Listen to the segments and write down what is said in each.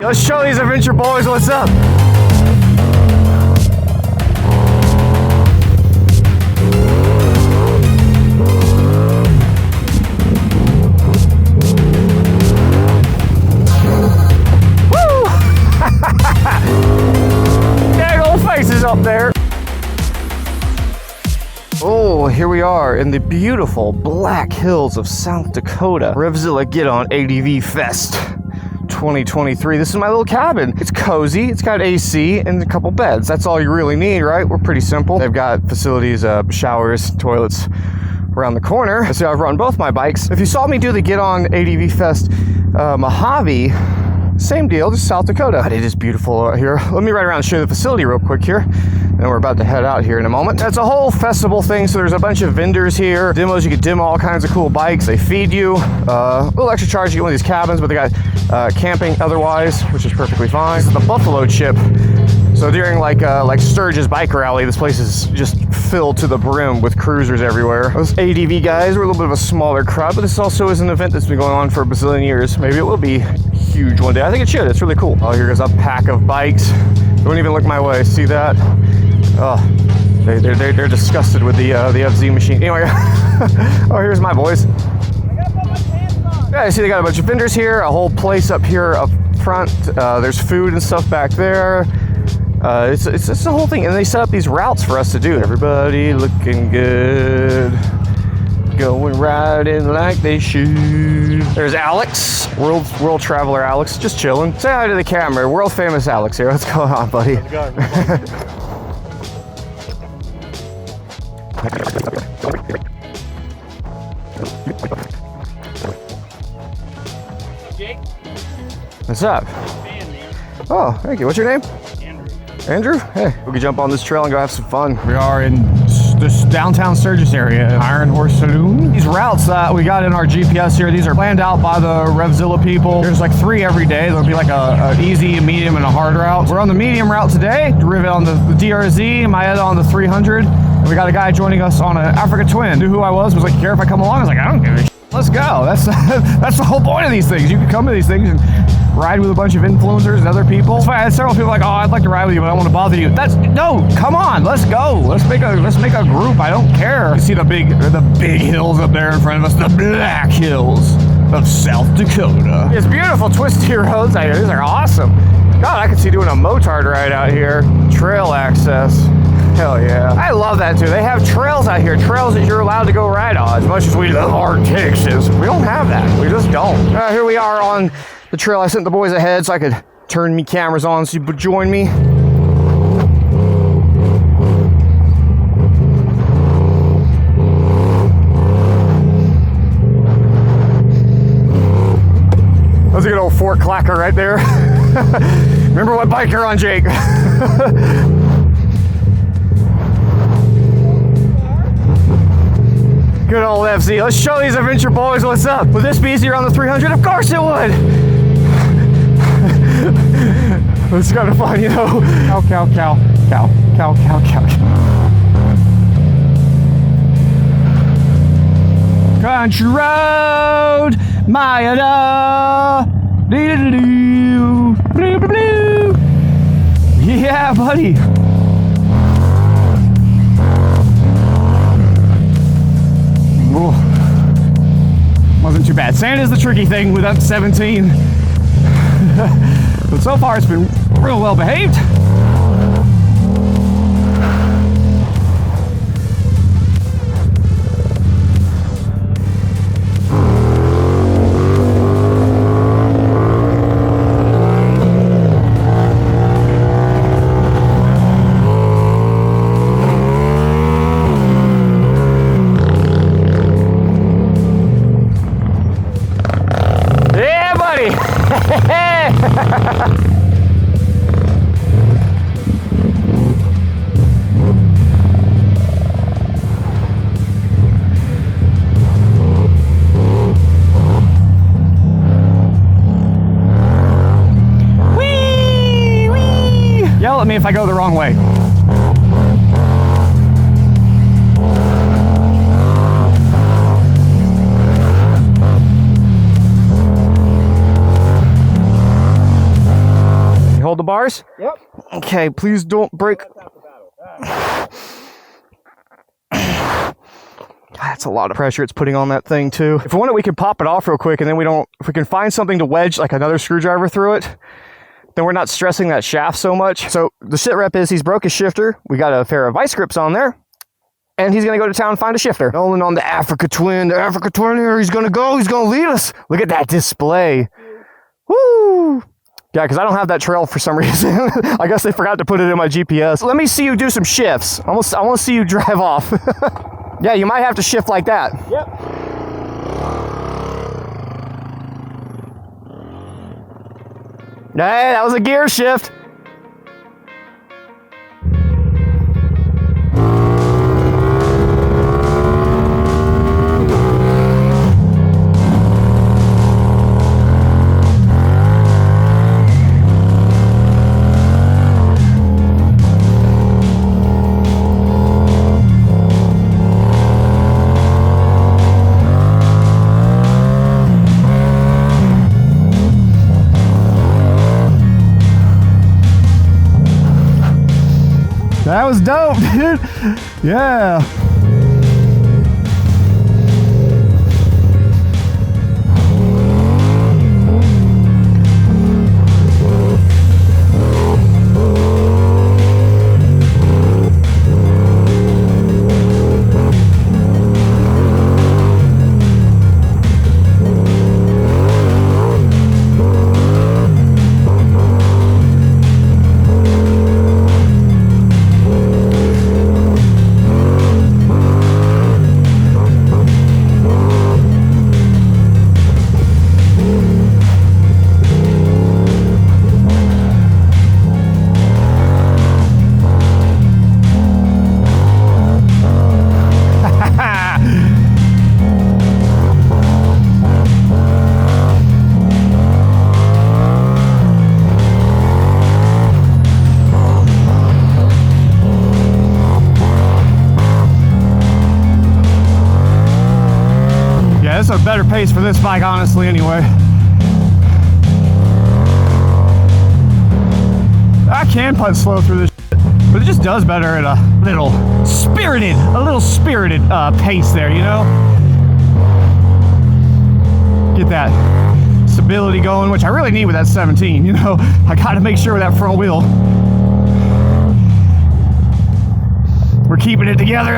Let's show these adventure boys what's up. Woo! Big old faces up there. Oh, here we are in the beautiful Black Hills of South Dakota. Revzilla Get On ADV Fest 2023. This is my little cabin. It's cozy, it's got AC and a couple beds. That's all you really need, right? We're pretty simple. They've got facilities, showers, toilets around the corner. So I've run both my bikes. If you saw me do the Get On ADV Fest Mojave, same deal, just South Dakota. But it is beautiful out here. Let me ride around and show you the facility real quick here. And we're about to head out here in a moment. That's a whole festival thing, so there's a bunch of vendors here. Demos, you can demo all kinds of cool bikes. They feed you. A little extra charge to get one of these cabins, but they got camping otherwise, which is perfectly fine. This is the Buffalo Chip. So during like Sturgis bike rally, this place is just filled to the brim with cruisers everywhere. Those ADV guys were a little bit of a smaller crowd, but this also is an event that's been going on for a bazillion years. Maybe it will be huge one day. I think it should. It's really cool. Oh, here goes a pack of bikes. Don't even look my way. See that? Oh, they're disgusted with the FZ machine. Anyway, oh, here's my boys. Yeah, I see they got a bunch of vendors here, a whole place up here up front. There's food and stuff back there. It's the whole thing, and they set up these routes for us to do. Everybody looking good, going riding like they should. There's Alex, world traveler Alex, just chilling. Say hi to the camera. World famous Alex here. What's going on, buddy? Jake? What's up? Oh, thank you. What's your name? Andrew? Hey, we can jump on this trail and go have some fun. We are in this downtown Sturgis area, Iron Horse Saloon. These routes that we got in our GPS here, these are planned out by the Revzilla people. There's like 3 every day. There'll be like a easy, a medium, and a hard route. We're on the medium route today. Rivet on the DRZ, Maeda on the 300. And we got a guy joining us on an Africa Twin. Knew who I was like, care if I come along? I was like, I don't give a shit. Let's go. That's the whole point of these things. You can come to these things and ride with a bunch of influencers and other people. That's why I had several people like, oh, I'd like to ride with you, but I don't want to bother you. No, come on, let's go. Let's make a group. I don't care. You see the big hills up there in front of us, the Black Hills of South Dakota. It's beautiful, twisty roads out here. These are awesome. God, I could see doing a motard ride out here. Trail access. Hell yeah. I love that too. They have trails out here, trails that you're allowed to go ride on. As much as we love our Texas, we don't have that. We just don't. Here we are on the trail. I sent the boys ahead so I could turn me cameras on so you would join me. That was a good old fork clacker right there. Remember what bike you're on, Jake. Good old FZ. Let's show these adventure boys what's up. Would this be easier on the 300? Of course it would. It's kind of fun, you know. Cow, cow, cow, cow, cow, cow, cow. Country road, Maeda. Doo-doo-doo, blue. Yeah, buddy. Ooh. Wasn't too bad. Sand is the tricky thing with that 17. But so far it's been real well behaved. Yell at me if I go the wrong way. hold the bars? Yep. Okay, please don't break. That's a lot of pressure it's putting on that thing too. If we want it, we can pop it off real quick, and then if we can find something to wedge, like another screwdriver through it, then we're not stressing that shaft so much. So the shit rep is he's broke his shifter. We got a pair of vice grips on there, and he's gonna go to town and find a shifter. Nolan on the Africa Twin here. He's gonna lead us. Look at that display. Woo! Yeah, because I don't have that trail for some reason. I guess they forgot to put it in my GPS. Let me see you do some shifts. I want to see you drive off. Yeah, you might have to shift like that. Yep. Hey, that was a gear shift. That was dope, dude. Yeah. It's a better pace for this bike, honestly, anyway. I can putt slow through this shit, but it just does better at a little spirited pace there, you know? Get that stability going, which I really need with that 17, you know? I gotta make sure with that front wheel we're keeping it together.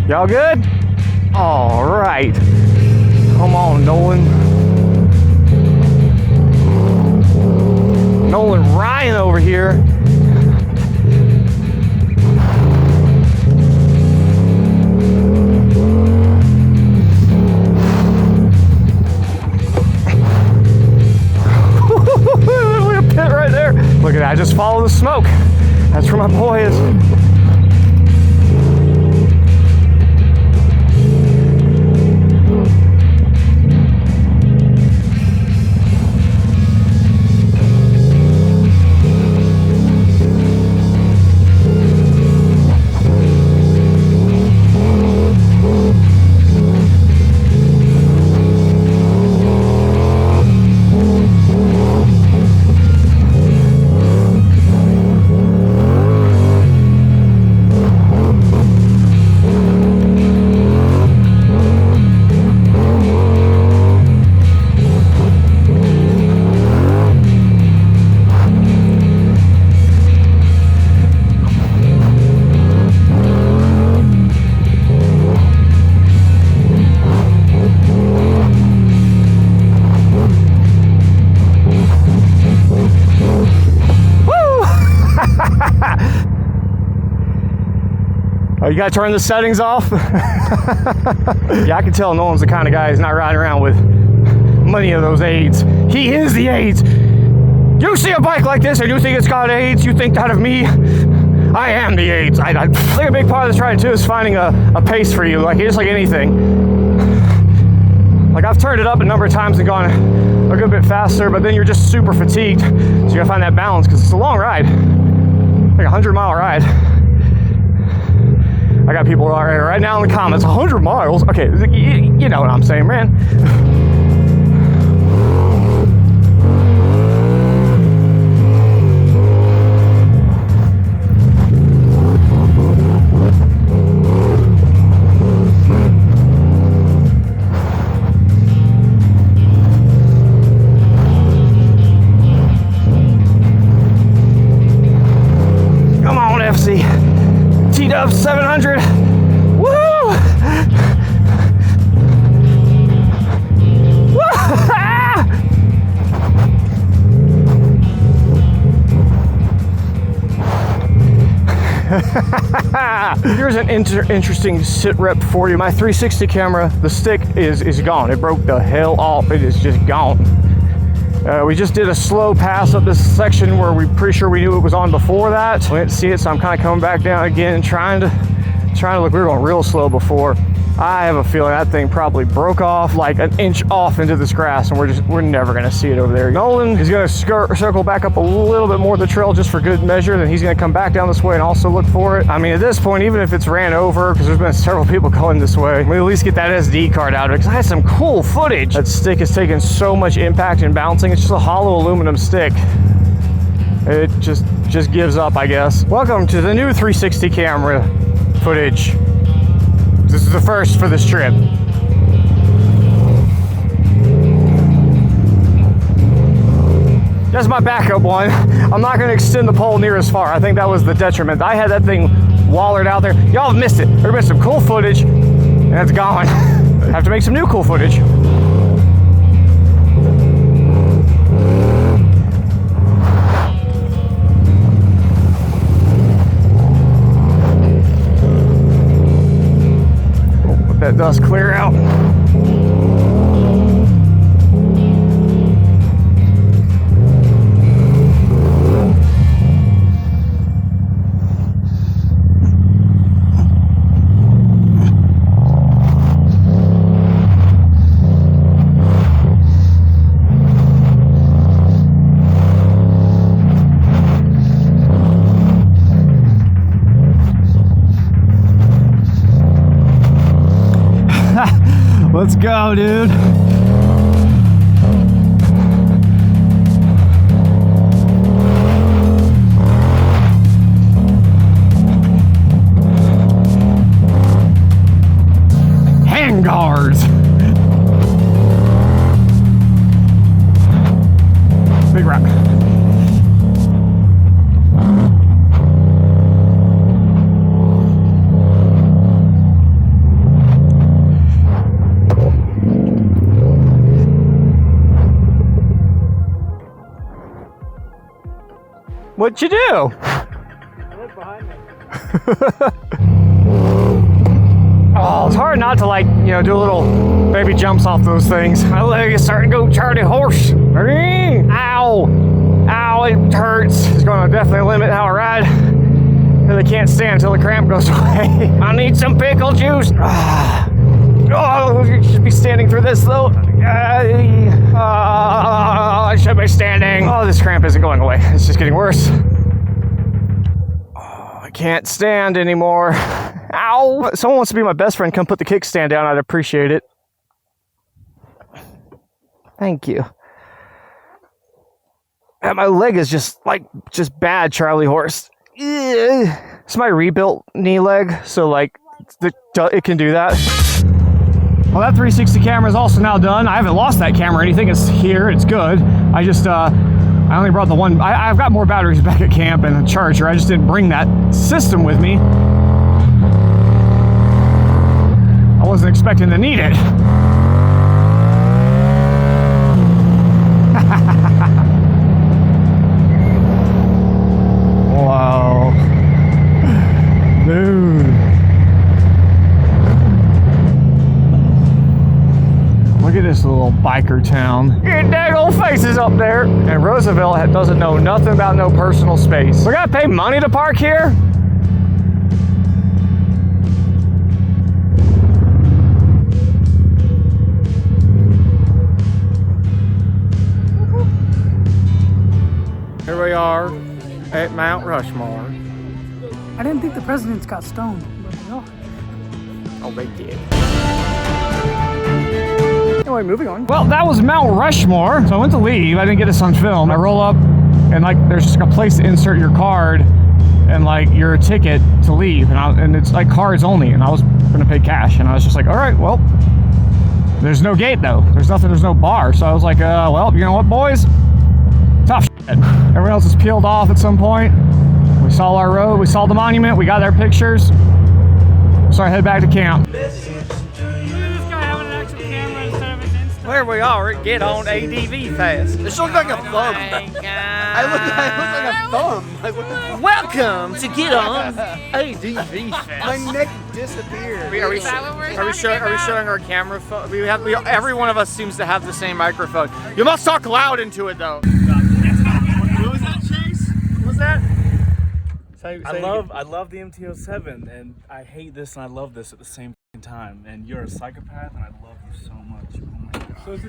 Y'all good? All right. Come on, Nolan. Nolan Ryan over here. Look at the pit right there. Look at that. Just follow the smoke. That's where my boy is. Oh, you gotta turn the settings off? Yeah, I can tell Nolan's the kind of guy who's not riding around with many of those aids. He is the aids. You see a bike like this and you think it's got aids, you think that of me? I am the aids. I think a big part of this ride too is finding a pace for you, like just like anything. Like I've turned it up a number of times and gone a good bit faster, but then you're just super fatigued. So you gotta find that balance because it's a long ride, like a 100-mile ride. I got people right now in the comments, 100 miles? Okay, you know what I'm saying, man. Come on, FC. TW700. Woo! Here's an interesting sit rep for you. My 360 camera, the stick is gone. It broke the hell off. It is just gone. We just did a slow pass up this section where we're pretty sure we knew it was on before that. We didn't see it, so I'm kind of coming back down again and trying to look. We were going real slow before. I have a feeling that thing probably broke off like an inch off into this grass, and we're never gonna see it over there. Nolan is gonna circle back up a little bit more of the trail just for good measure. Then he's gonna come back down this way and also look for it. I mean, at this point, even if it's ran over, because there's been several people going this way, we at least get that SD card out of it, because I had some cool footage. That stick has taken so much impact and bouncing. It's just a hollow aluminum stick. It just gives up, I guess. Welcome to the new 360 camera footage. This is the first for this trip. That's my backup one. I'm not gonna extend the pole near as far. I think that was the detriment. I had that thing wallered out there. Y'all have missed it. There's been some cool footage, and it's gone. I have to make some new cool footage. That dust clear out. Let's go, dude. Handguards. Big rock. What'd you do? I look behind me. Oh, it's hard not to, like, you know, do a little baby jumps off those things. My leg is starting to go Charlie horse. Ow! Ow, it hurts. It's going to definitely limit how I ride. I really can't stand until the cramp goes away. I need some pickle juice. Oh, you should be standing through this, though. I should be standing. Oh, this cramp isn't going away. It's just getting worse. Oh, I can't stand anymore. Ow! Someone wants to be my best friend. Come put the kickstand down. I'd appreciate it. Thank you. And my leg is just bad Charlie horse. It's my rebuilt knee leg, so like it can do that. Well, that 360 camera is also now done. I haven't lost that camera or anything. It's here. It's good. I just I only brought the one. I've got more batteries back at camp and a charger. I just didn't bring that system with me. I wasn't expecting to need it. Wow. Dude. This little biker town. Your dang old faces up there. And Roosevelt doesn't know nothing about no personal space. We gotta pay money to park here? Here we are at Mount Rushmore. I didn't think the presidents got stoned, but they are. Oh, they did. Anyway, moving on. Well, that was Mount Rushmore. So I went to leave. I didn't get this on film. I roll up and like there's just a place to insert your card and like your ticket to leave. And it's like cards only. And I was gonna pay cash. And I was just like, all right, well, there's no gate though. There's nothing, there's no bar. So I was like, well, you know what, boys? Tough shit. Everyone else is peeled off at some point. We saw our road, we saw the monument, we got our pictures. So I head back to camp. Here we are at Get On ADV Fest. This looks like a thumb. I look like a thumb. Like, what the fuck? Welcome to Get On ADV Fest. My neck disappeared. Are we showing our camera phone? Every one of us seems to have the same microphone. You must talk loud into it though. What was that, Chase? What was that? I love the MT-07, and I hate this and I love this at the same time. And you're a psychopath, and I love you so much.